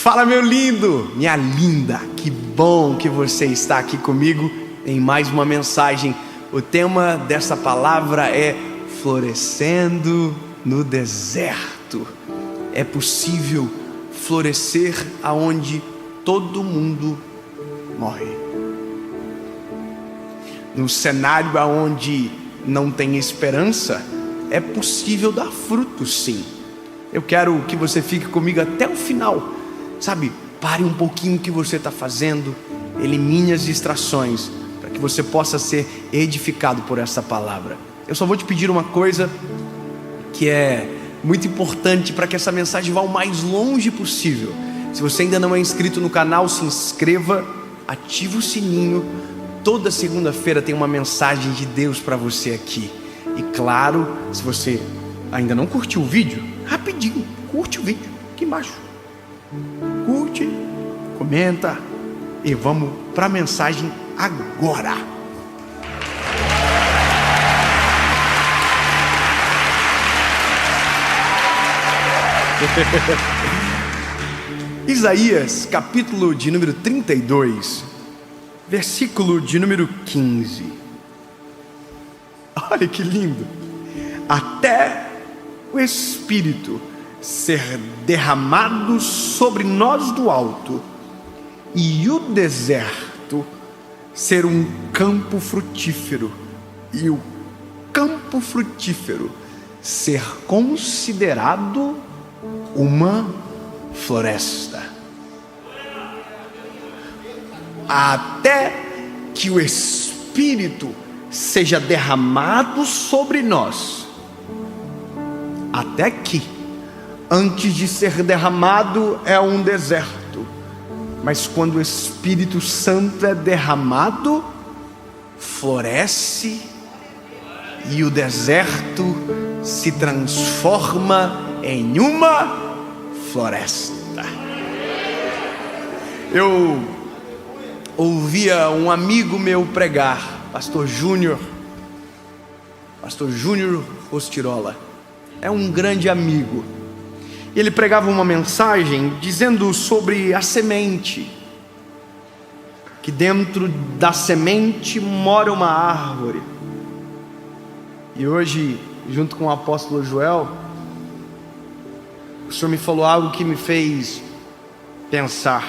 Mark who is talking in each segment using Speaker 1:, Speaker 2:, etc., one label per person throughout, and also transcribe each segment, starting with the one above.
Speaker 1: Fala, meu lindo, minha linda, que bom que você está aqui comigo em mais uma mensagem. O tema dessa palavra é florescendo no deserto. É possível florescer aonde todo mundo morre. No cenário aonde não tem esperança, é possível dar frutos, sim. Eu quero que você fique comigo até o final. Sabe, pare um pouquinho o que você está fazendo, elimine as distrações, para que você possa ser edificado por essa palavra. Eu só vou te pedir uma coisa que é muito importante para que essa mensagem vá o mais longe possível. Se você ainda não é inscrito no canal, se inscreva, ative o sininho. Toda segunda-feira tem uma mensagem de Deus para você aqui. E claro, se você ainda não curtiu o vídeo, rapidinho, curte o vídeo aqui embaixo. Curte, comenta e vamos para a mensagem agora. Isaías, capítulo de número 32, versículo de número 15. Olha que lindo. Até o Espírito ser derramado sobre nós do alto, e o deserto ser um campo frutífero, e o campo frutífero ser considerado uma floresta. Até que o Espírito seja derramado sobre nós. Até que antes de ser derramado é um deserto, mas quando o Espírito Santo é derramado, floresce e o deserto se transforma em uma floresta. Eu ouvia um amigo meu pregar, Pastor Júnior Rostirola, é um grande amigo. Ele pregava uma mensagem dizendo sobre a semente, que dentro da semente mora uma árvore. E hoje, junto com o apóstolo Joel, o Senhor me falou algo que me fez pensar.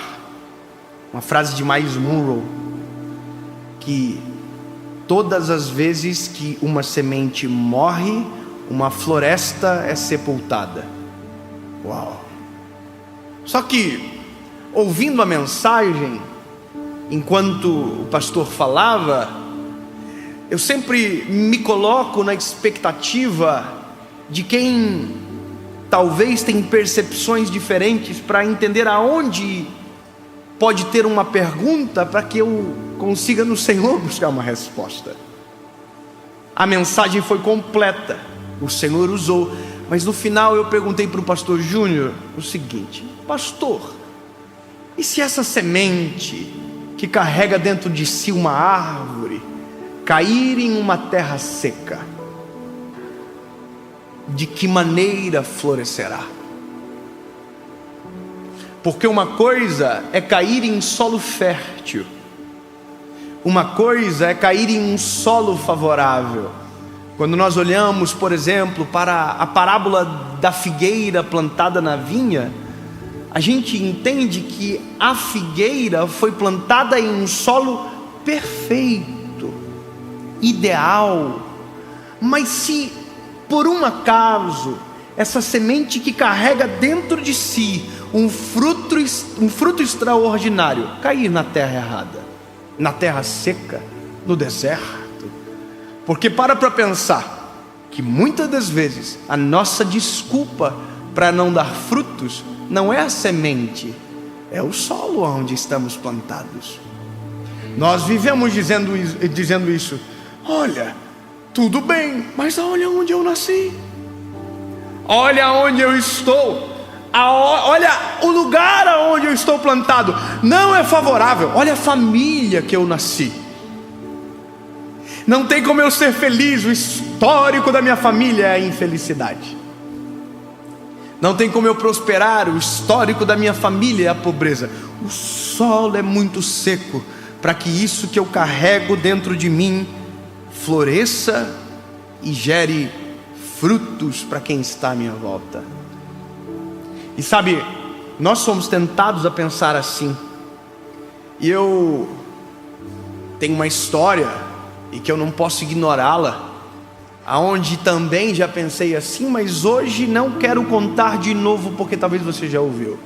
Speaker 1: Uma frase de Miles Monroe, que todas as vezes que uma semente morre, uma floresta é sepultada. Uau! Só que, ouvindo a mensagem, enquanto o pastor falava, eu sempre me coloco na expectativa de quem talvez tem percepções diferentes para entender aonde pode ter uma pergunta para que eu consiga no Senhor buscar uma resposta. A mensagem foi completa, o Senhor usou. Mas no final eu perguntei para o pastor Júnior o seguinte: pastor, e se essa semente que carrega dentro de si uma árvore cair em uma terra seca, de que maneira florescerá? Porque uma coisa é cair em solo fértil, uma coisa é cair em um solo favorável. Quando nós olhamos, por exemplo, para a parábola da figueira plantada na vinha, a gente entende que a figueira foi plantada em um solo perfeito, ideal. Mas se por um acaso essa semente que carrega dentro de si um fruto extraordinário cair na terra errada, na terra seca, no deserto, porque para pensar que muitas das vezes a nossa desculpa para não dar frutos não é a semente, é o solo onde estamos plantados. Nós vivemos dizendo isso: olha, tudo bem, mas olha onde eu nasci, olha onde eu estou, olha o lugar onde eu estou plantado, não é favorável, olha a família que eu nasci. Não tem como eu ser feliz, o histórico da minha família é a infelicidade. Não tem como eu prosperar. O histórico da minha família é a pobreza. O solo é muito seco para que isso que eu carrego dentro de mim floresça e gere frutos para quem está à minha volta. E sabe, nós somos tentados a pensar assim. E eu tenho uma história, e que eu não posso ignorá-la, aonde também já pensei assim, mas hoje não quero contar de novo, porque talvez você já ouviu.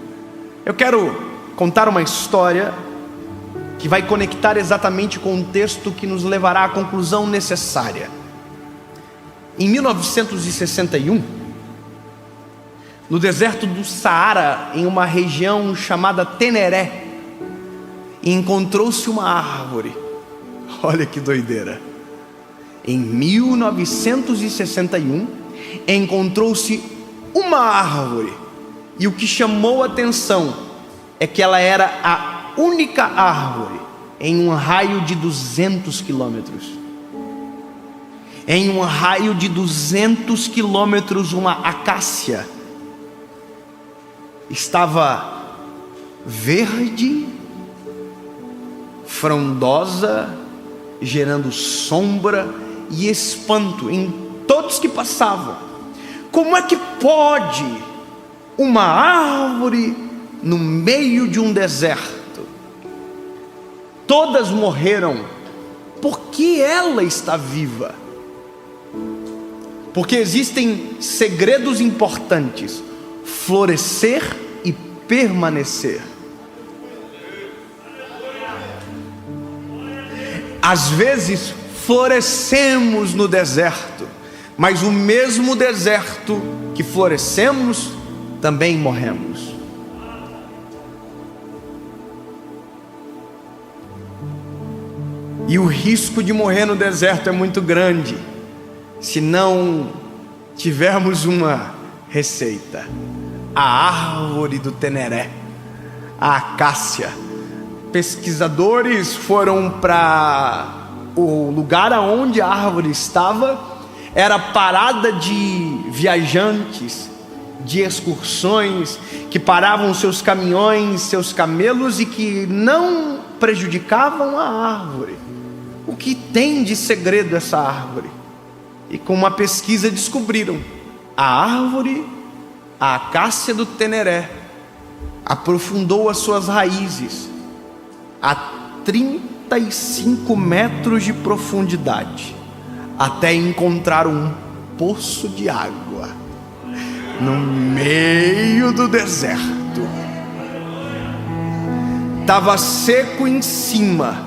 Speaker 1: Eu quero contar uma história que vai conectar exatamente com o texto que nos levará à conclusão necessária. Em 1961, no deserto do Saara, em uma região chamada Teneré, encontrou-se uma árvore. Olha que doideira. Em 1961, encontrou-se uma árvore, e o que chamou a atenção é que ela era a única árvore em um raio de 200 quilômetros. Em um raio de 200 quilômetros, uma acácia estava verde, frondosa, gerando sombra e espanto em todos que passavam. Como é que pode uma árvore no meio de um deserto? Todas morreram. Por que ela está viva? Porque existem segredos importantes: florescer e permanecer. Às vezes florescemos no deserto, mas o mesmo deserto que florescemos, também morremos. E o risco de morrer no deserto é muito grande, se não tivermos uma receita. A árvore do Teneré, a acácia. Pesquisadores foram para o lugar aonde a árvore estava. Era parada de viajantes, de excursões, que paravam seus caminhões, seus camelos, e que não prejudicavam a árvore. O que tem de segredo essa árvore? E com uma pesquisa descobriram: a árvore, a acácia do Teneré, aprofundou as suas raízes a 35 metros de profundidade, até encontrar um poço de água no meio do deserto. Estava seco em cima,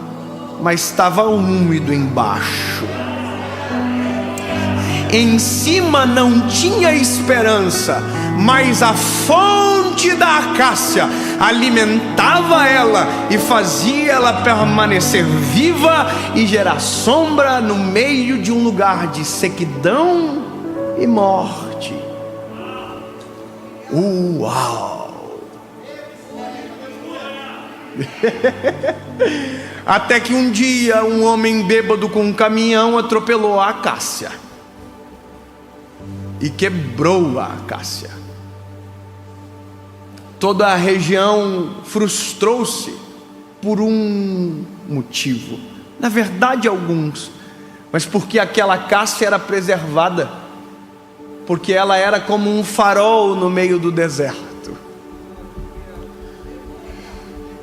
Speaker 1: mas estava úmido embaixo. Em cima não tinha esperança, mas a fonte da acácia alimentava ela e fazia ela permanecer viva e gerar sombra no meio de um lugar de sequidão e morte. Uau! Até que um dia um homem bêbado com um caminhão atropelou a acácia e quebrou a acácia. Toda a região frustrou-se por um motivo, na verdade alguns, mas porque aquela acácia era preservada, porque ela era como um farol no meio do deserto.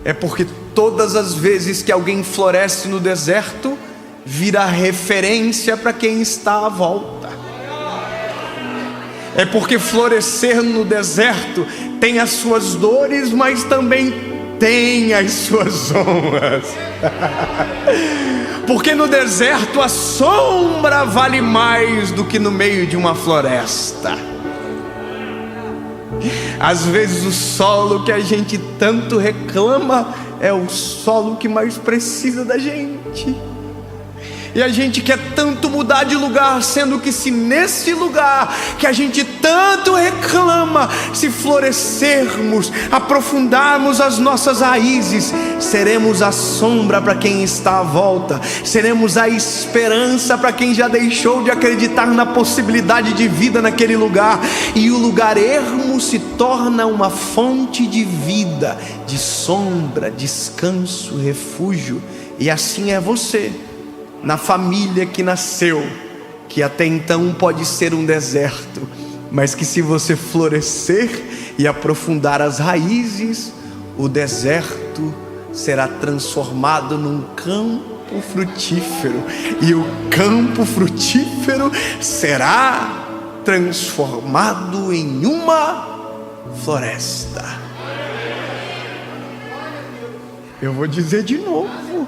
Speaker 1: É porque todas as vezes que alguém floresce no deserto, vira referência para quem está à volta. É porque florescer no deserto tem as suas dores, mas também tem as suas honras. Porque no deserto a sombra vale mais do que no meio de uma floresta. Às vezes o solo que a gente tanto reclama é o solo que mais precisa da gente. E a gente quer tanto mudar de lugar, sendo que se nesse lugar que a gente tanto reclama, se florescermos, aprofundarmos as nossas raízes, seremos a sombra para quem está à volta, seremos a esperança para quem já deixou de acreditar na possibilidade de vida naquele lugar, e o lugar ermo se torna uma fonte de vida, de sombra, descanso, refúgio. E assim é você, na família que nasceu, que até então pode ser um deserto, mas que se você florescer e aprofundar as raízes, o deserto será transformado num campo frutífero, e o campo frutífero será transformado em uma floresta. Eu vou dizer de novo: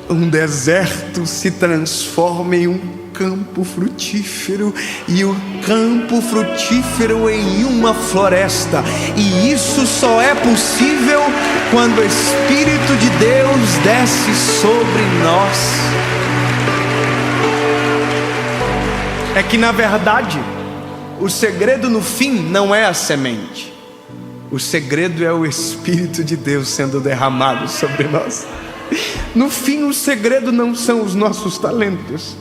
Speaker 1: um deserto se transforma em um campo frutífero, e o campo frutífero em uma floresta. E isso só é possível quando o Espírito de Deus desce sobre nós. É que na verdade o segredo no fim não é a semente, o segredo é o Espírito de Deus sendo derramado sobre nós. No fim, o segredo não são os nossos talentos.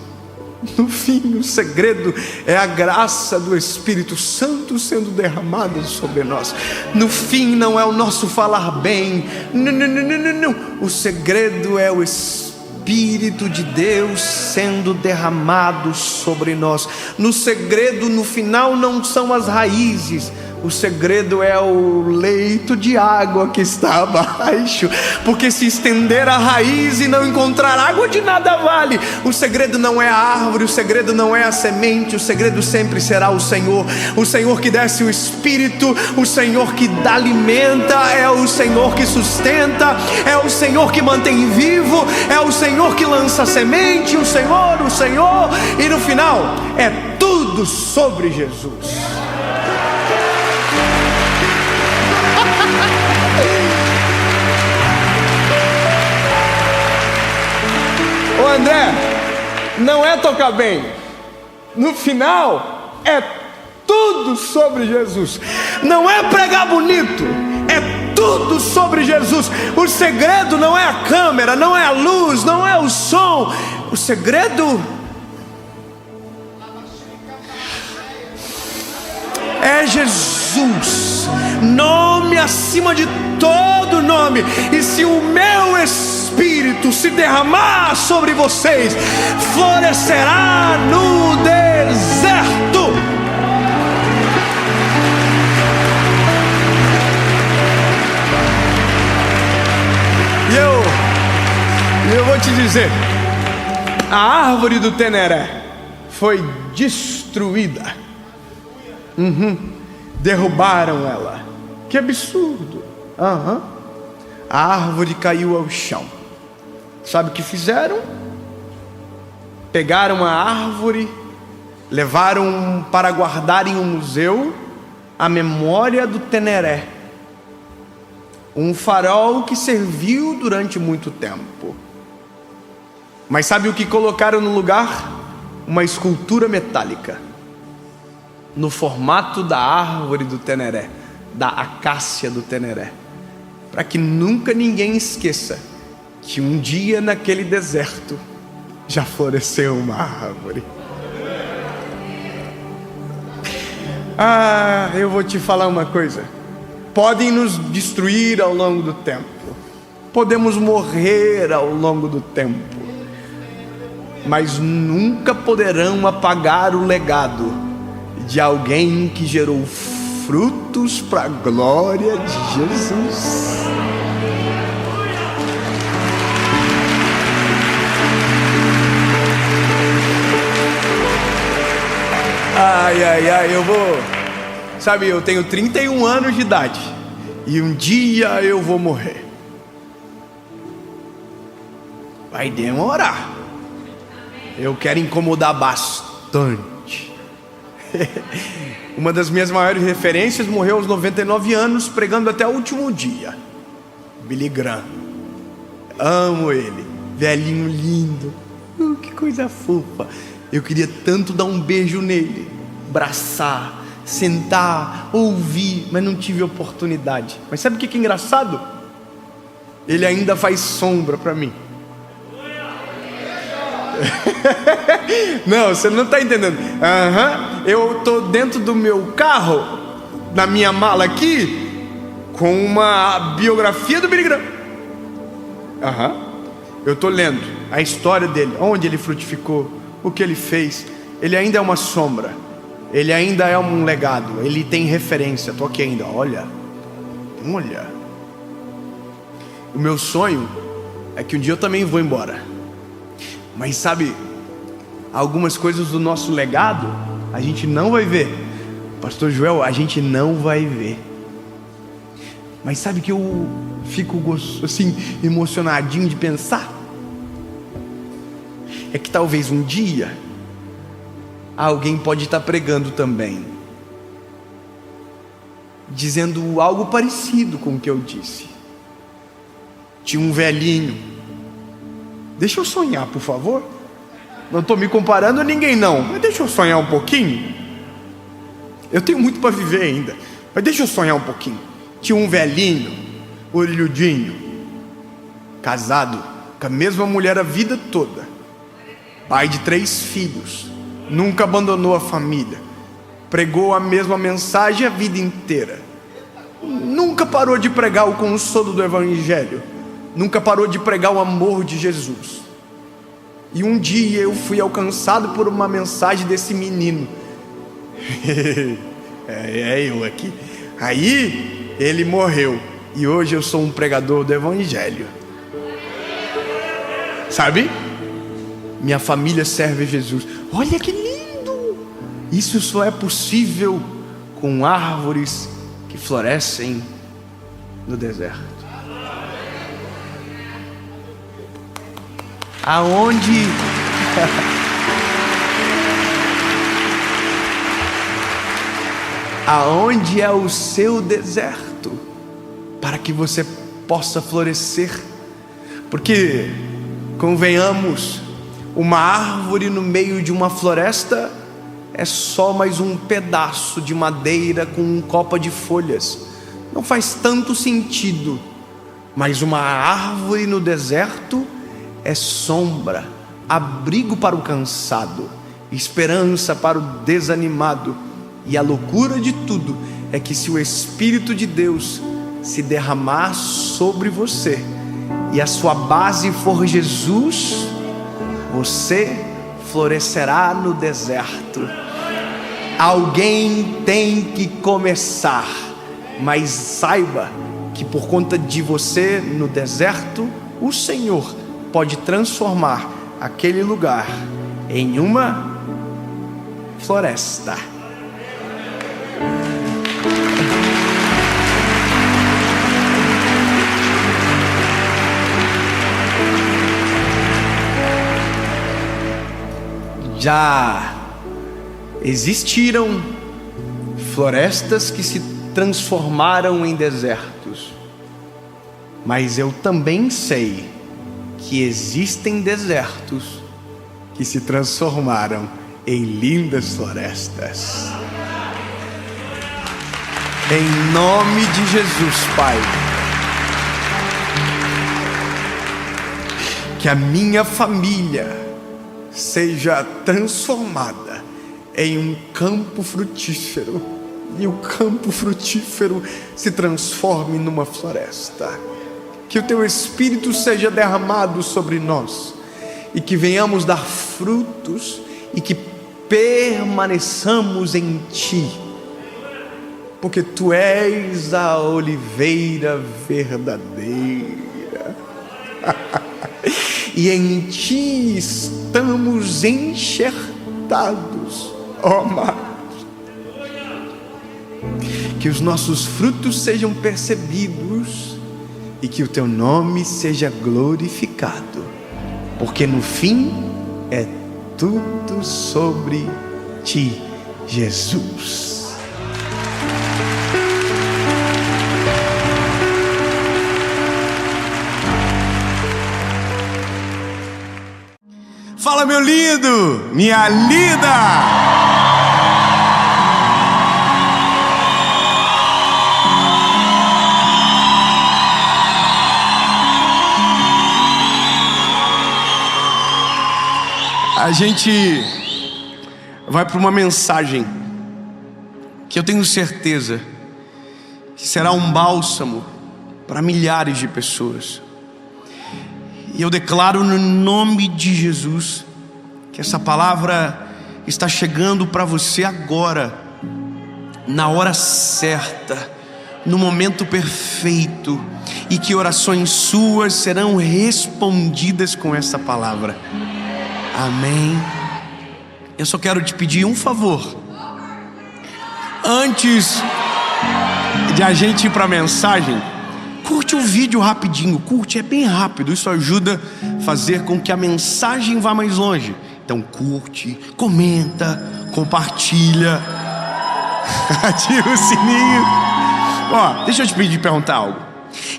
Speaker 1: No fim, o segredo é a graça do Espírito Santo sendo derramada sobre nós. No fim, não é o nosso falar bem. Não. O segredo é o Espírito de Deus sendo derramado sobre nós. No segredo, no final, não são as raízes. O segredo é o leito de água que está abaixo, porque se estender a raiz e não encontrar água, de nada vale. O segredo não é a árvore, o segredo não é a semente, o segredo sempre será o Senhor que desce o Espírito, o Senhor que alimenta, é o Senhor que sustenta, é o Senhor que mantém vivo, é o Senhor que lança a semente, o Senhor, e no final é tudo sobre Jesus. Ô André, não é tocar bem, no final é tudo sobre Jesus. Não é pregar bonito, é tudo sobre Jesus. O segredo não é a câmera, não é a luz, não é o som. O segredo é Jesus, nome acima de todo nome. E se o meu Espírito se derramar sobre vocês, florescerá no deserto. E eu vou te dizer, a árvore do Teneré foi destruída. Derrubaram ela. Que absurdo. A árvore caiu ao chão. Sabe o que fizeram? Pegaram a árvore, levaram para guardar em um museu a memória do Teneré, um farol que serviu durante muito tempo. Mas sabe o que colocaram no lugar? Uma escultura metálica no formato da árvore do Teneré, da acácia do Teneré, para que nunca ninguém esqueça que um dia naquele deserto já floresceu uma árvore. Eu vou te falar uma coisa: podem nos destruir ao longo do tempo, podemos morrer ao longo do tempo, mas nunca poderão apagar o legado de alguém que gerou frutos para a glória de Jesus. Eu tenho 31 anos de idade e um dia eu vou morrer. Vai demorar. Eu quero incomodar bastante. Uma das minhas maiores referências morreu aos 99 anos, pregando até o último dia. Billy Graham. Amo ele, velhinho lindo, Que coisa fofa. Eu queria tanto dar um beijo nele, abraçar, sentar, ouvir, mas não tive oportunidade. Mas sabe o que é engraçado? Ele ainda faz sombra para mim. Não, você não está entendendo. Eu estou dentro do meu carro, na minha mala aqui, com uma biografia do Billy Graham. Eu estou lendo a história dele, onde ele frutificou, o que ele fez. Ele ainda é uma sombra, ele ainda é um legado, ele tem referência. Estou aqui ainda, olha. O meu sonho é que um dia eu também vou embora. Mas sabe, algumas coisas do nosso legado a gente não vai ver. Pastor Joel, a gente não vai ver. Mas sabe que eu fico assim emocionadinho de pensar? É que talvez um dia alguém pode estar pregando também, dizendo algo parecido com o que eu disse. Tinha um velhinho. Deixa eu sonhar, por favor. Não estou me comparando a ninguém não, mas deixa eu sonhar um pouquinho. Eu tenho muito para viver ainda, mas deixa eu sonhar um pouquinho. Tinha um velhinho, orelhudinho, casado com a mesma mulher a vida toda, pai de 3 filhos, nunca abandonou a família, pregou a mesma mensagem a vida inteira, nunca parou de pregar o consolo do Evangelho, nunca parou de pregar o amor de Jesus. E um dia eu fui alcançado por uma mensagem desse menino. Eu aqui. Aí ele morreu, e hoje eu sou um pregador do Evangelho. Sabe? Minha família serve Jesus. Olha que lindo! Isso só é possível com árvores que florescem no deserto. Aonde é o seu deserto, para que você possa florescer? Porque, convenhamos, uma árvore no meio de uma floresta é só mais um pedaço de madeira com um copa de folhas. Não faz tanto sentido. Mas uma árvore no deserto é sombra, abrigo para o cansado, esperança para o desanimado. E a loucura de tudo é que, se o Espírito de Deus se derramar sobre você e a sua base for Jesus, você florescerá no deserto. Alguém tem que começar, mas saiba que por conta de você no deserto, o Senhor pode transformar aquele lugar em uma floresta. Já existiram florestas que se transformaram em desertos, mas eu também sei que existem desertos que se transformaram em lindas florestas. Em nome de Jesus, Pai, que a minha família seja transformada em um campo frutífero, e o campo frutífero se transforme numa floresta. Que o Teu Espírito seja derramado sobre nós, e que venhamos dar frutos, e que permaneçamos em Ti, porque Tu és a oliveira verdadeira. E em Ti estamos enxertados, ó amado. Que os nossos frutos sejam percebidos e que o Teu nome seja glorificado, porque no fim é tudo sobre Ti, Jesus.
Speaker 2: Fala, meu lindo, minha linda. A gente vai para uma mensagem que eu tenho certeza que será um bálsamo para milhares de pessoas. E eu declaro no nome de Jesus que essa palavra está chegando para você agora, na hora certa, no momento perfeito, e que orações suas serão respondidas com essa palavra. Amém. Eu só quero te pedir um favor. Antes de a gente ir para a mensagem, curte o vídeo rapidinho. Curte, é bem rápido. Isso ajuda a fazer com que a mensagem vá mais longe. Então curte, comenta, compartilha, ativa o sininho. Ó, deixa eu te perguntar algo.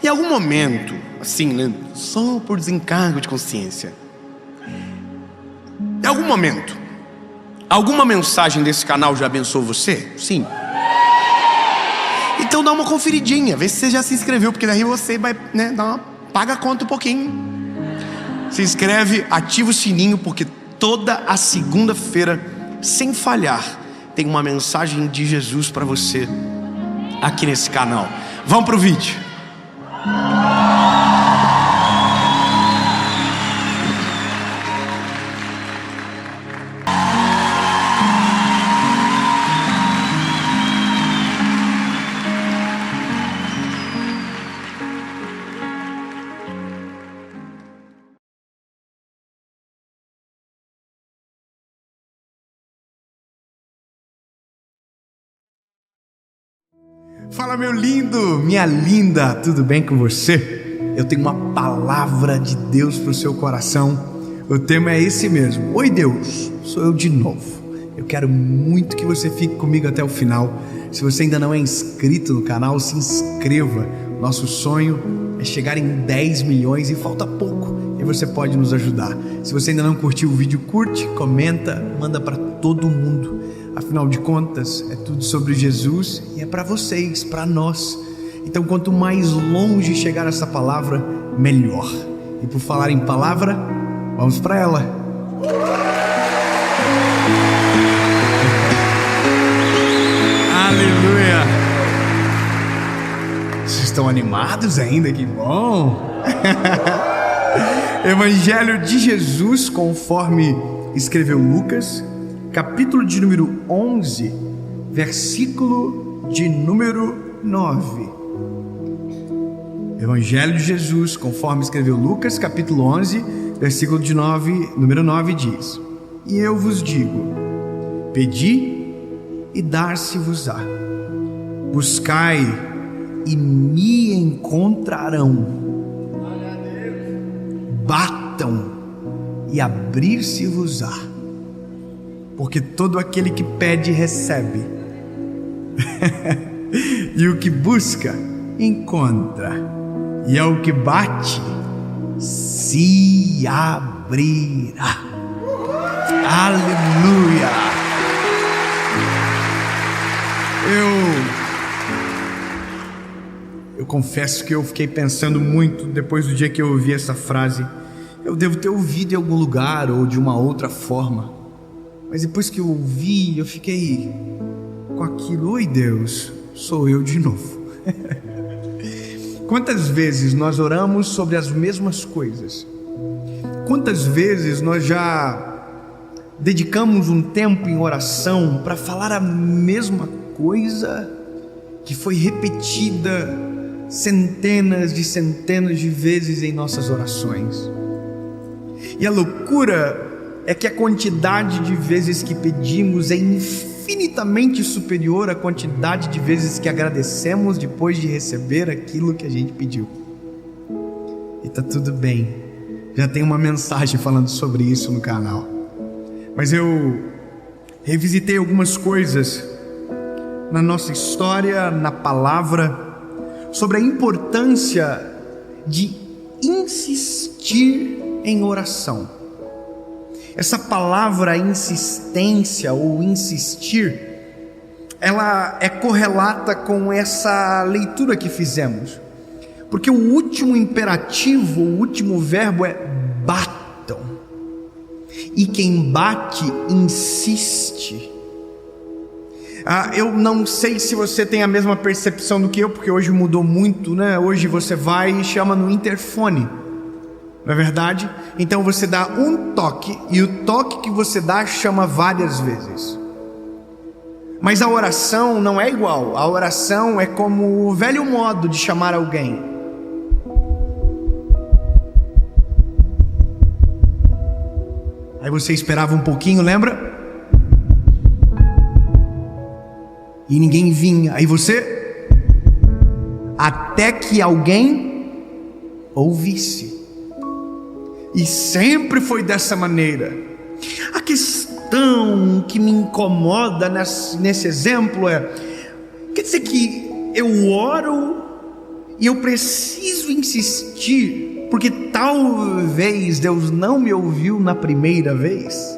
Speaker 2: Em algum momento, assim, né, só por desencargo de consciência, em algum momento, alguma mensagem desse canal já abençoou você? Sim. Então dá uma conferidinha, vê se você já se inscreveu, porque daí você vai, né, paga a conta um pouquinho. Se inscreve, ativa o sininho, porque toda a segunda-feira, sem falhar, tem uma mensagem de Jesus para você aqui nesse canal. Vamos pro vídeo. Fala, meu lindo, minha linda, tudo bem com você? Eu tenho uma palavra de Deus para o seu coração. O tema é esse mesmo. Oi, Deus, sou eu de novo. Eu quero muito que você fique comigo até o final. Se você ainda não é inscrito no canal, se inscreva. Nosso sonho é chegar em 10 milhões e falta pouco. E você pode nos ajudar. Se você ainda não curtiu o vídeo, curte, comenta, manda para todo mundo. Afinal de contas, é tudo sobre Jesus e é para vocês, para nós. Então, quanto mais longe chegar essa palavra, melhor. E por falar em palavra, vamos para ela. Aleluia! Vocês estão animados ainda? Que bom! Evangelho de Jesus, conforme escreveu Lucas, capítulo de número 11, versículo de número 9. Evangelho de Jesus, conforme escreveu Lucas, capítulo 11, versículo de número 9 diz: E eu vos digo, pedi e dar-se-vos-á, buscai e me encontrarão, batam e abrir-se-vos-á. Porque todo aquele que pede, recebe. E o que busca, encontra. E ao que bate, se abrirá. Aleluia! Eu confesso que eu fiquei pensando muito depois do dia que eu ouvi essa frase. Eu devo ter ouvido em algum lugar ou de uma outra forma. Mas depois que eu ouvi, eu fiquei com aquilo. Oi, Deus, sou eu de novo. Quantas vezes nós oramos sobre as mesmas coisas? Quantas vezes nós já dedicamos um tempo em oração para falar a mesma coisa que foi repetida centenas de vezes em nossas orações? E a loucura é que a quantidade de vezes que pedimos é infinitamente superior à quantidade de vezes que agradecemos depois de receber aquilo que a gente pediu. E tá tudo bem, já tem uma mensagem falando sobre isso no canal. Mas eu revisitei algumas coisas na nossa história, na palavra, sobre a importância de insistir em oração. Essa palavra insistência ou insistir, ela é correlata com essa leitura que fizemos, porque o último imperativo, o último verbo é batam, e quem bate insiste. Eu não sei se você tem a mesma percepção do que eu, porque hoje mudou muito, né? Hoje você vai e chama no interfone, não é verdade? Então você dá um toque, e o toque que você dá chama várias vezes. Mas a oração não é igual. A oração é como o velho modo de chamar alguém. Aí você esperava um pouquinho, lembra? E ninguém vinha. Aí você, até que alguém ouvisse. E sempre foi dessa maneira. A questão que me incomoda nesse exemplo quer dizer que eu oro e eu preciso insistir, porque talvez Deus não me ouviu na primeira vez.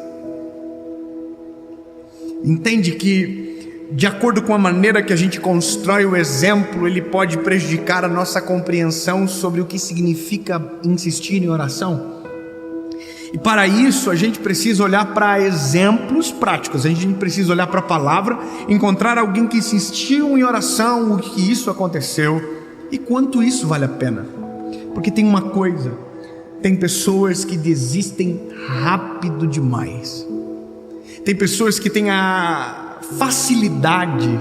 Speaker 2: Entende que, de acordo com a maneira que a gente constrói o exemplo, ele pode prejudicar a nossa compreensão sobre o que significa insistir em oração? E para isso a gente precisa olhar para exemplos práticos, a gente precisa olhar para a palavra, encontrar alguém que insistiu em oração, o que isso aconteceu e quanto isso vale a pena. Porque tem uma coisa, tem pessoas que desistem rápido demais. Tem pessoas que têm a facilidade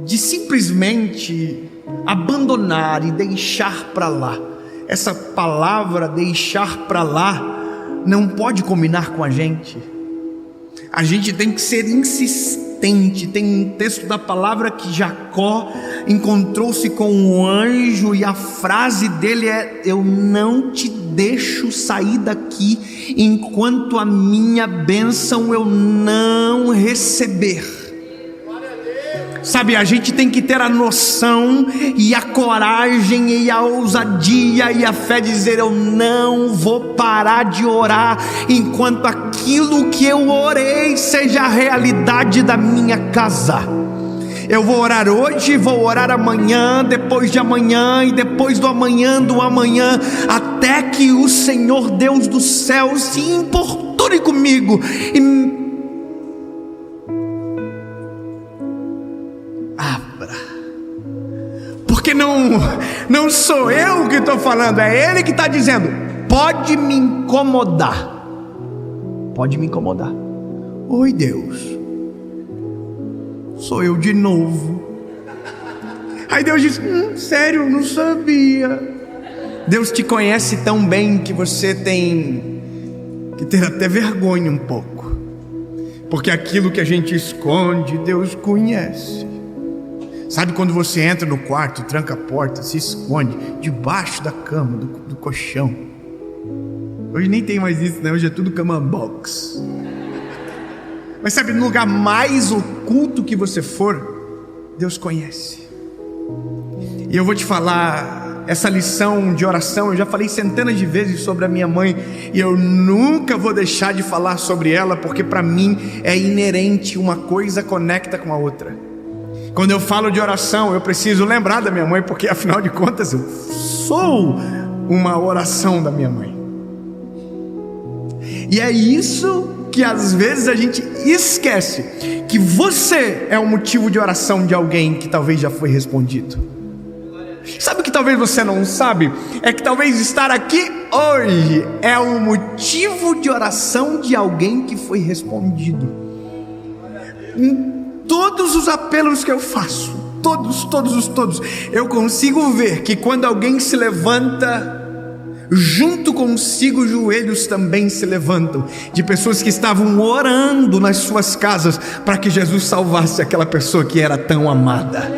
Speaker 2: de simplesmente abandonar e deixar para lá. Essa palavra deixar para lá não pode combinar com a gente. A gente tem que ser insistente. Tem um texto da palavra que Jacó encontrou-se com um anjo e a frase dele é: eu não te deixo sair daqui enquanto a minha bênção eu não receber. Sabe, a gente tem que ter a noção e a coragem e a ousadia e a fé de dizer: eu não vou parar de orar enquanto aquilo que eu orei seja a realidade da minha casa. Eu vou orar hoje, vou orar amanhã, depois de amanhã e depois do amanhã, até que o Senhor Deus do céu se importune comigo e porque não sou eu que estou falando, é Ele que está dizendo: pode me incomodar, pode me incomodar. Oi Deus, sou eu de novo. Aí Deus diz: sério, não sabia. Deus te conhece tão bem que você tem que ter até vergonha um pouco, porque aquilo que a gente esconde, Deus conhece. Sabe quando você entra no quarto, tranca a porta, se esconde debaixo da cama, do colchão? Hoje nem tem mais isso, né? Hoje é tudo cama box. Mas sabe, no lugar mais oculto que você for, Deus conhece. E eu vou te falar, essa lição de oração, eu já falei centenas de vezes sobre a minha mãe, e eu nunca vou deixar de falar sobre ela, porque para mim é inerente, uma coisa conecta com a outra. Quando eu falo de oração, eu preciso lembrar da minha mãe, porque afinal de contas eu sou uma oração da minha mãe. E é isso que às vezes a gente esquece, que você é o motivo de oração de alguém que talvez já foi respondido. Sabe o que talvez você não sabe? É que talvez estar aqui hoje é o motivo de oração de alguém que foi respondido. Todos os apelos que eu faço, todos, eu consigo ver que quando alguém se levanta, junto consigo os joelhos também se levantam, de pessoas que estavam orando nas suas casas para que Jesus salvasse aquela pessoa que era tão amada.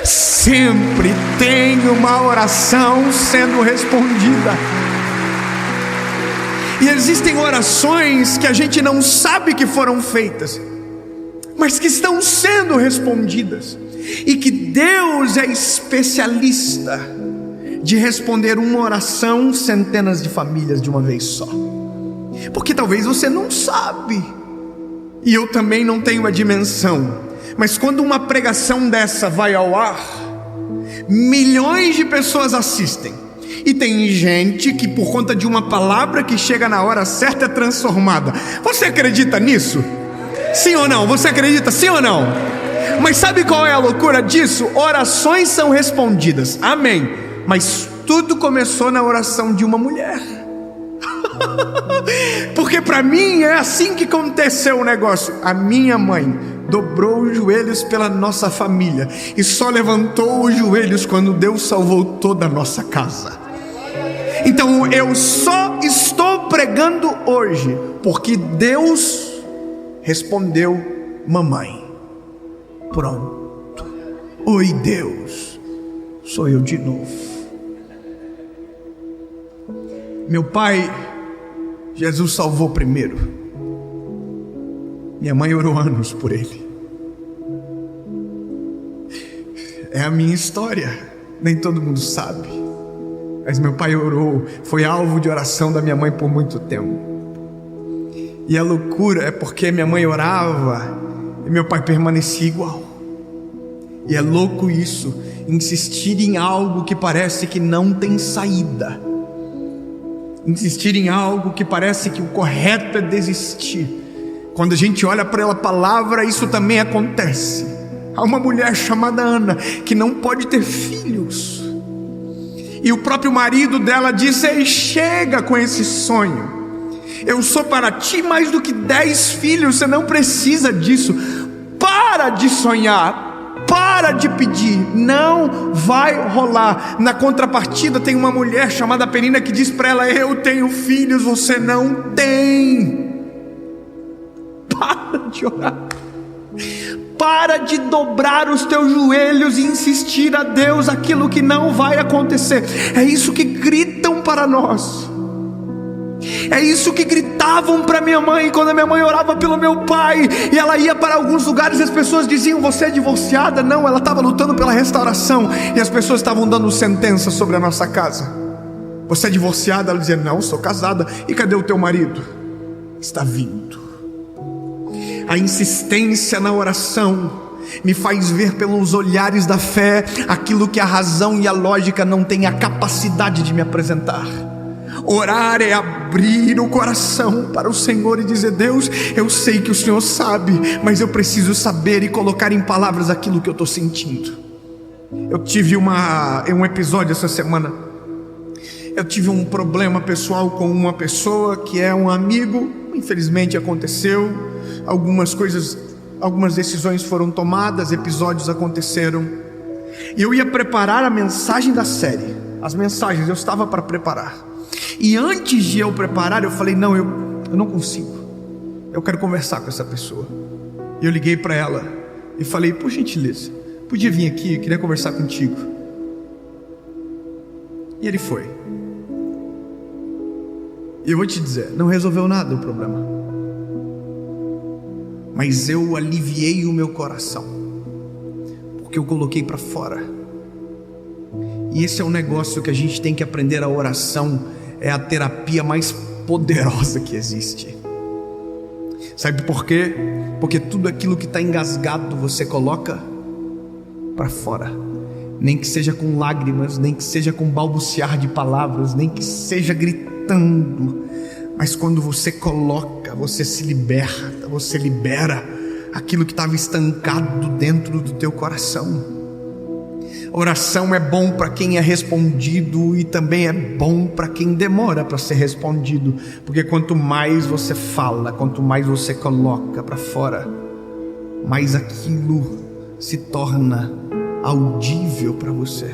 Speaker 2: Sempre tem uma oração sendo respondida. E existem orações que a gente não sabe que foram feitas, mas que estão sendo respondidas, e que Deus é especialista de responder uma oração centenas de famílias de uma vez só. Porque talvez você não sabe, e eu também não tenho a dimensão, mas quando uma pregação dessa vai ao ar, milhões de pessoas assistem, e tem gente que por conta de uma palavra que chega na hora certa é transformada. Você acredita nisso? Sim ou não? Você acredita sim ou não? Mas sabe qual é a loucura disso? Orações são respondidas, amém, mas tudo começou na oração de uma mulher. Porque para mim é assim que aconteceu o negócio. A minha mãe dobrou os joelhos pela nossa família e só levantou os joelhos quando Deus salvou toda a nossa casa. Então eu só estou pregando hoje porque Deus respondeu mamãe. Pronto. Oi Deus, sou eu de novo. Meu pai, Jesus salvou primeiro. Minha mãe orou anos por ele. É a minha história, nem todo mundo sabe, mas meu pai orou, foi alvo de oração da minha mãe por muito tempo. E a loucura é porque minha mãe orava e meu pai permanecia igual. E é louco isso, insistir em algo que parece que não tem saída, insistir em algo que parece que o correto é desistir. Quando a gente olha para a palavra, isso também acontece. Há uma mulher chamada Ana que não pode ter filhos, e o próprio marido dela disse: ei, chega com esse sonho, eu sou para ti mais do que 10 filhos, você não precisa disso. Para de sonhar, para de pedir, não vai rolar. Na contrapartida tem uma mulher chamada Penina que diz para ela: eu tenho filhos, você não tem. Para de orar, para de dobrar os teus joelhos e insistir a Deus aquilo que não vai acontecer. É isso que gritam para nós, é isso que gritavam para minha mãe quando a minha mãe orava pelo meu pai, e ela ia para alguns lugares e as pessoas diziam: você é divorciada? Não, ela estava lutando pela restauração, e as pessoas estavam dando sentença sobre a nossa casa. Você é divorciada? Ela dizia: não, sou casada. E cadê o teu marido? Está vindo. A insistência na oração me faz ver pelos olhares da fé aquilo que a razão e a lógica não têm a capacidade de me apresentar. Orar é abrir o coração para o Senhor e dizer: Deus, eu sei que o Senhor sabe, mas eu preciso saber e colocar em palavras aquilo que eu estou sentindo. Eu tive um episódio essa semana. Eu tive um problema pessoal com uma pessoa que é um amigo. Infelizmente aconteceu, algumas decisões foram tomadas, episódios aconteceram, e eu ia preparar a mensagem da série, as mensagens eu estava para preparar, e antes de eu preparar eu falei: não, eu não consigo, eu quero conversar com essa pessoa. E eu liguei para ela e falei: por gentileza, podia vir aqui, eu queria conversar contigo. E ele foi. E eu vou te dizer, não resolveu nada o problema, mas eu aliviei o meu coração, porque eu coloquei para fora. E esse é um negócio que a gente tem que aprender. A oração é a terapia mais poderosa que existe. Sabe por quê? Porque tudo aquilo que está engasgado você coloca para fora, nem que seja com lágrimas, nem que seja com balbuciar de palavras, nem que seja gritando, mas quando você coloca, você se liberta, você libera aquilo que estava estancado dentro do teu coração. Oração é bom para quem é respondido, e também é bom para quem demora para ser respondido, porque quanto mais você fala, quanto mais você coloca para fora, mais aquilo se torna audível para você.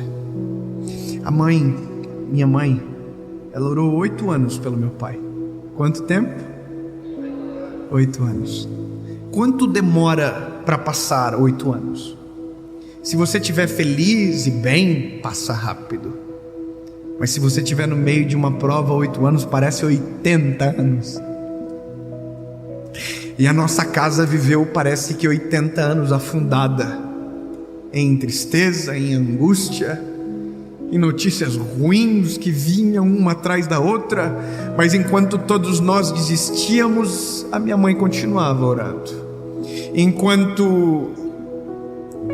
Speaker 2: Minha mãe, ela orou 8 anos pelo meu pai. Quanto tempo? 8 anos. Quanto demora para passar 8 anos? Se você estiver feliz e bem, passa rápido. Mas se você estiver no meio de uma prova, 8 anos parece 80 anos. E a nossa casa viveu, parece que 80 anos afundada em tristeza, em angústia, e notícias ruins que vinham uma atrás da outra, mas enquanto todos nós desistíamos, a minha mãe continuava orando. Enquanto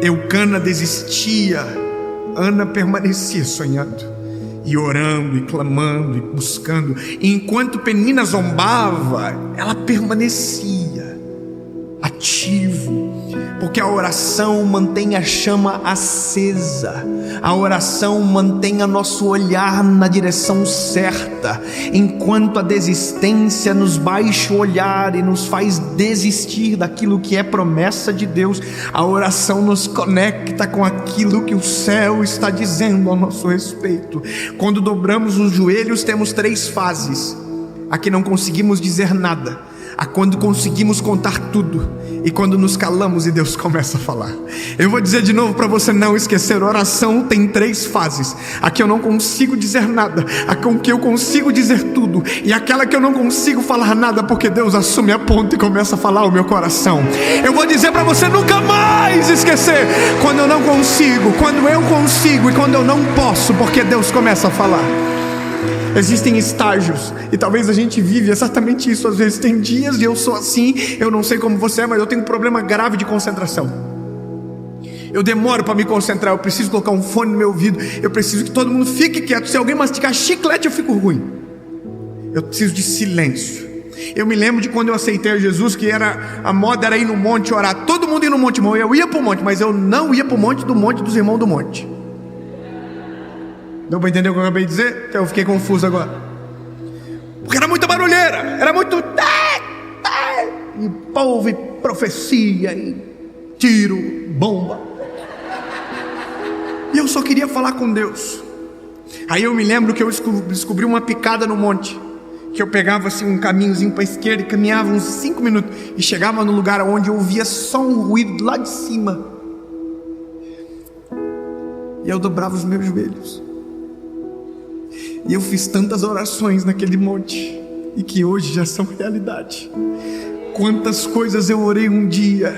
Speaker 2: Eucana desistia, Ana permanecia sonhando e orando e clamando e buscando. Enquanto Penina zombava, ela permanecia ativo, porque a oração mantém a chama acesa, a oração mantém o nosso olhar na direção certa, enquanto a desistência nos baixa o olhar e nos faz desistir daquilo que é promessa de Deus. A oração nos conecta com aquilo que o céu está dizendo ao nosso respeito. Quando dobramos os joelhos, temos 3 fases: a que não conseguimos dizer nada, a quando conseguimos contar tudo, e quando nos calamos e Deus começa a falar. Eu vou dizer de novo para você não esquecer: oração tem 3 fases: a que eu não consigo dizer nada, a com que eu consigo dizer tudo, e aquela que eu não consigo falar nada, porque Deus assume a ponta e começa a falar o meu coração. Eu vou dizer para você nunca mais esquecer quando eu não consigo, quando eu consigo e quando eu não posso, porque Deus começa a falar. Existem estágios, e talvez a gente vive exatamente isso. Às vezes tem dias, e eu sou assim, eu não sei como você é, mas eu tenho um problema grave de concentração. Eu demoro para me concentrar, eu preciso colocar um fone no meu ouvido, eu preciso que todo mundo fique quieto. Se alguém mastigar chiclete, eu fico ruim. Eu preciso de silêncio. Eu me lembro de quando eu aceitei a Jesus, que a moda era ir no monte orar. Todo mundo ia no monte, irmão. Eu ia para o monte, mas eu não ia para o monte dos irmãos do monte. Deu para entender o que eu acabei de dizer? Eu fiquei confuso agora. Porque era muita barulheira, era muito e povo, e profecia, e tiro, bomba. E eu só queria falar com Deus. Aí eu me lembro que eu descobri uma picada no monte, que eu pegava assim um caminhozinho para a esquerda e caminhava uns 5 minutos, e chegava no lugar onde eu ouvia só um ruído lá de cima, e eu dobrava os meus joelhos. E eu fiz tantas orações naquele monte, e que hoje já são realidade. Quantas coisas eu orei um dia,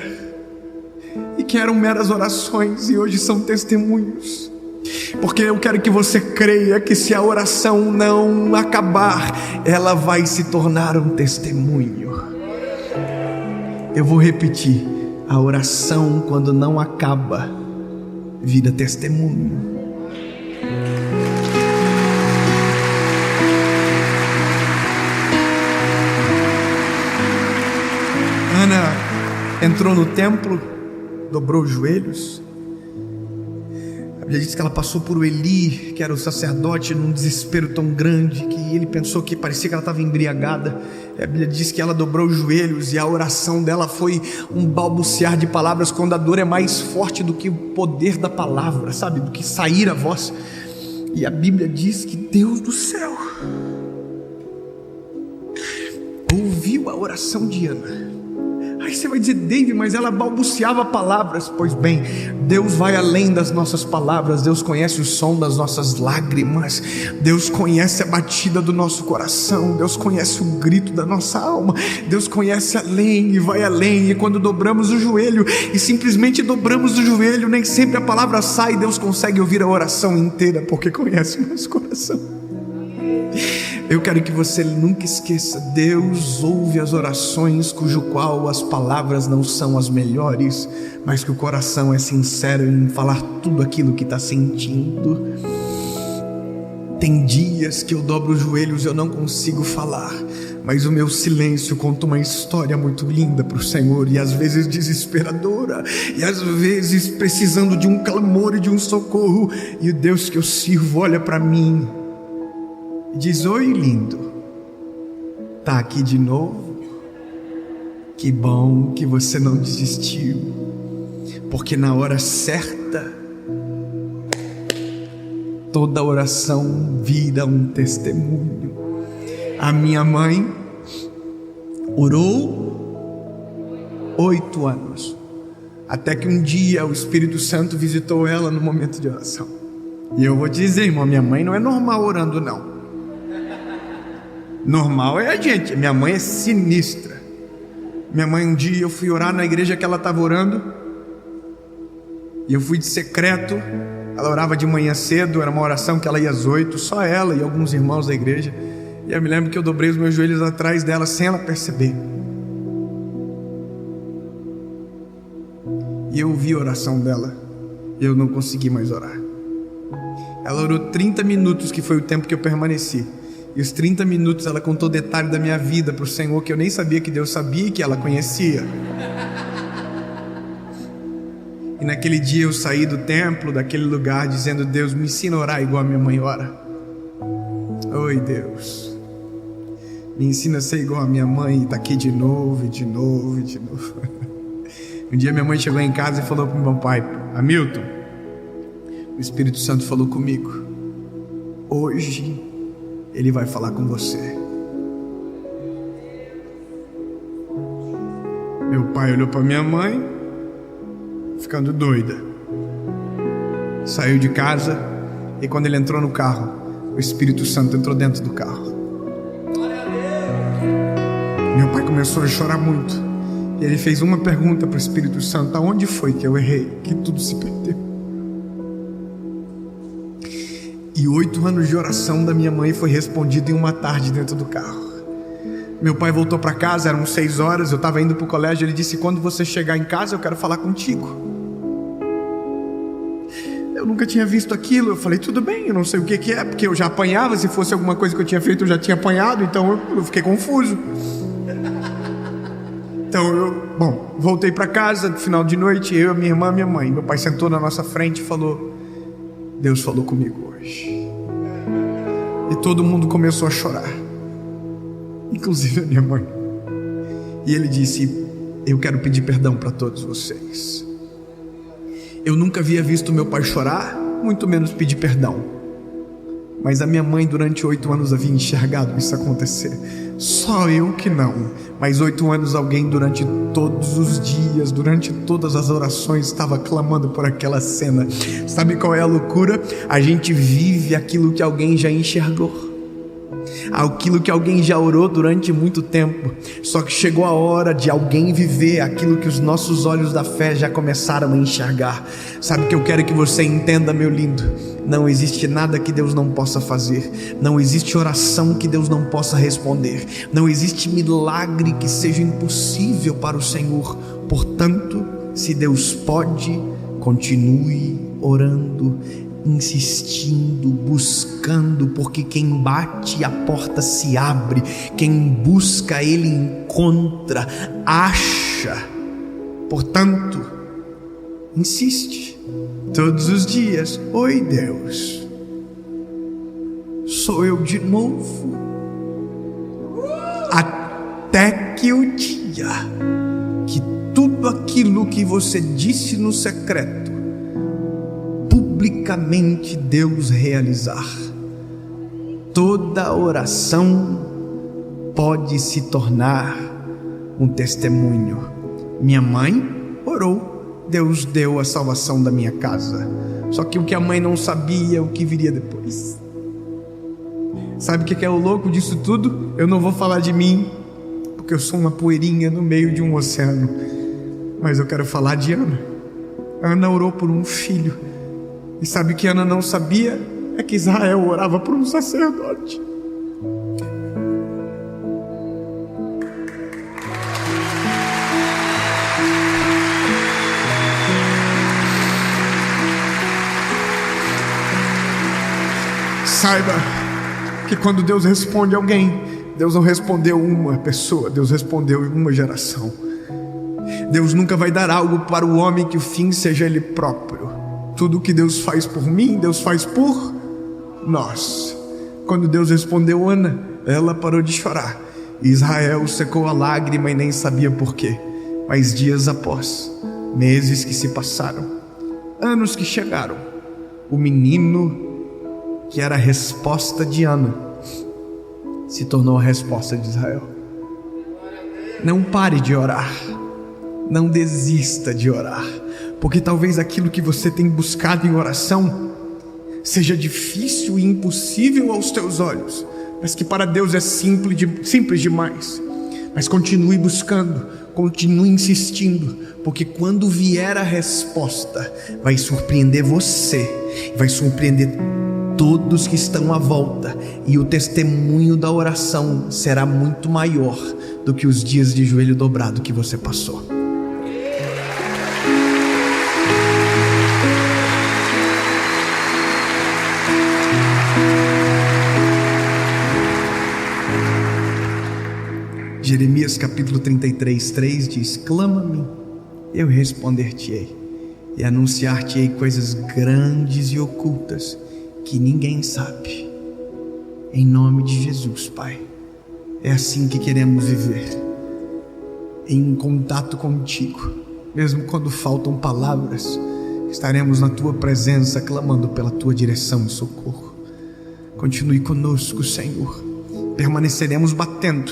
Speaker 2: e que eram meras orações, e hoje são testemunhos. Porque eu quero que você creia que se a oração não acabar, ela vai se tornar um testemunho. Eu vou repetir: a oração, quando não acaba, vira testemunho. Ana entrou no templo, dobrou os joelhos. A Bíblia diz que ela passou por Eli, que era o sacerdote, num desespero tão grande que ele pensou que parecia que ela estava embriagada. A Bíblia diz que ela dobrou os joelhos, e a oração dela foi um balbuciar de palavras, quando a dor é mais forte do que o poder da palavra, sabe, do que sair a voz. E a Bíblia diz que Deus do céu ouviu a oração de Ana. Aí você vai dizer: David, mas ela balbuciava palavras. Pois bem, Deus vai além das nossas palavras. Deus conhece o som das nossas lágrimas. Deus conhece a batida do nosso coração. Deus conhece o grito da nossa alma. Deus conhece além e vai além. E quando dobramos o joelho, e simplesmente dobramos o joelho, nem sempre a palavra sai. Deus consegue ouvir a oração inteira, porque conhece o nosso coração. Eu quero que você nunca esqueça: Deus ouve as orações cujo qual as palavras não são as melhores, mas que o coração é sincero em falar tudo aquilo que está sentindo. Tem dias que eu dobro os joelhos e eu não consigo falar, mas o meu silêncio conta uma história muito linda para o Senhor, e às vezes desesperadora, e às vezes precisando de um clamor e de um socorro. E o Deus que eu sirvo olha para mim e diz: oi, lindo, tá aqui de novo? Que bom que você não desistiu, porque na hora certa toda oração vira um testemunho. A minha mãe orou 8 anos, até que um dia o Espírito Santo visitou ela no momento de oração. E eu vou dizer, irmão, minha mãe não é normal orando, não. Normal é a gente, minha mãe é sinistra. Minha mãe, um dia eu fui orar na igreja que ela estava orando, e eu fui de secreto Ela orava de manhã cedo, era uma oração que ela ia às 8, só ela e alguns irmãos da igreja. E eu me lembro que eu dobrei os meus joelhos atrás dela sem ela perceber. E eu ouvi a oração dela, e eu não consegui mais orar. Ela orou 30 minutos, que foi o tempo que eu permaneci. E os 30 minutos ela contou detalhe da minha vida para o Senhor, que eu nem sabia que Deus sabia e que ela conhecia. E naquele dia eu saí do templo, daquele lugar, dizendo: Deus, me ensina a orar igual a minha mãe ora. Oi, Deus, me ensina a ser igual a minha mãe. E tá aqui de novo, e de novo, e de novo. Um dia minha mãe chegou em casa e falou para o meu pai: Hamilton, o Espírito Santo falou comigo. Hoje Ele vai falar com você. Meu pai olhou para minha mãe, ficando doida. Saiu de casa e quando ele entrou no carro, o Espírito Santo entrou dentro do carro. Meu pai começou a chorar muito. E ele fez uma pergunta para o Espírito Santo: aonde foi que eu errei, que tudo se perdeu? E 8 anos de oração da minha mãe foi respondido em uma tarde dentro do carro. Meu pai voltou para casa, eram 6 horas, eu estava indo para o colégio. Ele disse: quando você chegar em casa eu quero falar contigo. Eu nunca tinha visto aquilo. Eu falei: tudo bem, eu não sei o que é, porque eu já apanhava. Se fosse alguma coisa que eu tinha feito eu já tinha apanhado, então eu fiquei confuso. Então voltei para casa no final de noite, eu, minha irmã, minha mãe. Meu pai sentou na nossa frente e falou: Deus falou comigo hoje. E todo mundo começou a chorar, inclusive a minha mãe. E ele disse: eu quero pedir perdão para todos vocês. Eu nunca havia visto meu pai chorar, muito menos pedir perdão. Mas a minha mãe durante 8 anos havia enxergado isso acontecer. Só eu que não. Mas 8 anos alguém durante todos os dias, durante todas as orações, estava clamando por aquela cena. Sabe qual é a loucura? A gente vive aquilo que alguém já enxergou, aquilo que alguém já orou durante muito tempo. Só que chegou a hora de alguém viver aquilo que os nossos olhos da fé já começaram a enxergar. Sabe o que eu quero que você entenda, meu lindo? Não existe nada que Deus não possa fazer. Não existe oração que Deus não possa responder. Não existe milagre que seja impossível para o Senhor. Portanto, se Deus pode, continue orando, insistindo, buscando, porque quem bate a porta se abre, quem busca ele encontra, acha. Portanto, insiste todos os dias: oi, Deus, sou eu de novo. Até que o dia que tudo aquilo que você disse no secreto publicamente Deus realizar. Toda oração pode se tornar um testemunho. Minha mãe orou, Deus deu a salvação da minha casa. Só que o que a mãe não sabia, o que viria depois. Sabe o que é o louco disso tudo? Eu não vou falar de mim, porque eu sou uma poeirinha no meio de um oceano. Mas eu quero falar de Ana. Ana orou por um filho. E sabe o que Ana não sabia? É que Israel orava por um sacerdote. Saiba que quando Deus responde a alguém, Deus não respondeu uma pessoa, Deus respondeu uma geração. Deus nunca vai dar algo para o homem que o fim seja Ele próprio. Tudo que Deus faz por mim, Deus faz por nós. Quando Deus respondeu Ana, ela parou de chorar. Israel secou a lágrima e nem sabia por quê. Mas dias após, meses que se passaram, anos que chegaram, o menino que era a resposta de Ana se tornou a resposta de Israel. Não pare de orar. Não desista de orar, porque talvez aquilo que você tem buscado em oração seja difícil e impossível aos teus olhos, mas que para Deus é simples demais. Mas continue buscando, continue insistindo, porque quando vier a resposta, vai surpreender você. vai surpreender todos que estão à volta, e o testemunho da oração será muito maior do que os dias de joelho dobrado que você passou. Jeremias capítulo 33:3 diz: clama-me, eu responder-te-ei, e anunciar-te-ei coisas grandes e ocultas que ninguém sabe. Em nome de Jesus, Pai, é assim que queremos viver, em contato contigo. Mesmo quando faltam palavras, estaremos na tua presença, clamando pela tua direção e socorro. Continue conosco, Senhor. Permaneceremos batendo.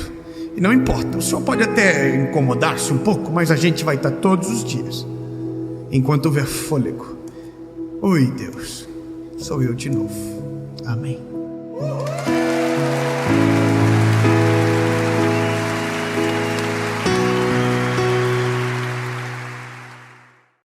Speaker 2: E não importa, o Senhor pode até incomodar-se um pouco, mas a gente vai estar todos os dias, enquanto houver fôlego. Oi, Deus, sou eu de novo. Amém.